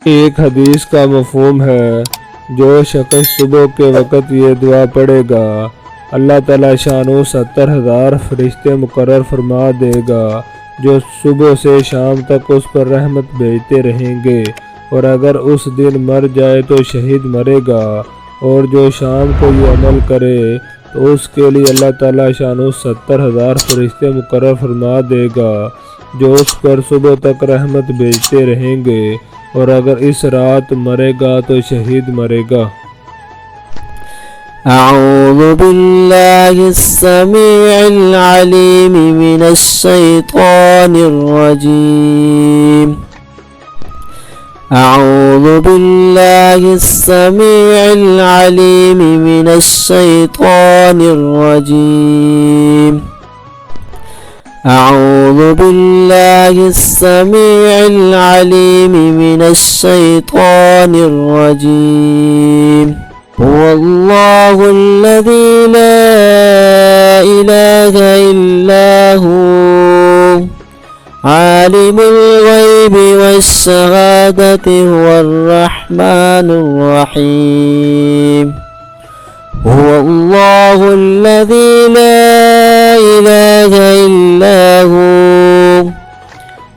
एक हदीस का मफ़हूम है, जो शख्स सुबह के वक़्त ये दुआ पढ़ेगा, अल्लाह ताला शानो 70,000 फरिश्ते मुकर्रर फरमा देगा, जो सुबह से शाम तक उस पर रहमत भेजते रहेंगे। और अगर उस दिन मर जाए तो शहीद मरेगा। और जो शाम को ये अमल करे तो उसके लिए अल्लाह ताला शानो 70,000 फरिश्ते मुकर्रर फरमा देगा, जो उस पर सुबह तक रहमत भेजते रहेंगे। और अगर इस रात मरेगा तो शहीद मरेगा। أعوذ بالله السميع العليم من الشيطان الرجيم. أعوذ بالله السميع العليم من الشيطان الرجيم. أعوذ بالله السميع العليم من الشيطان الرجيم. هو الله الذي لا إله إلا هو عالم الغيب والشهادة هو الرحمن الرحيم. هو الله الذي لا إله إلا هو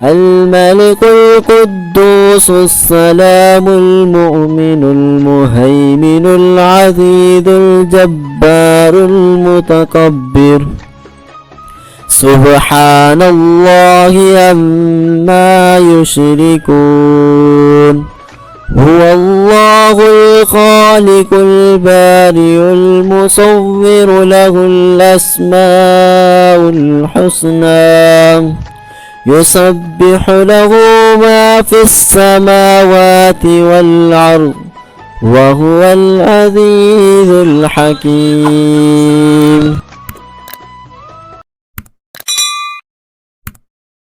الملك القدوس السلام المؤمن المهيمن العزيز الجبار المتكبر سبحان الله عما يشركون. هو الله الخالق البارئ المصور له الأسماء الحسنى يسبح له ما في السماوات والأرض وهو العزيز الحكيم.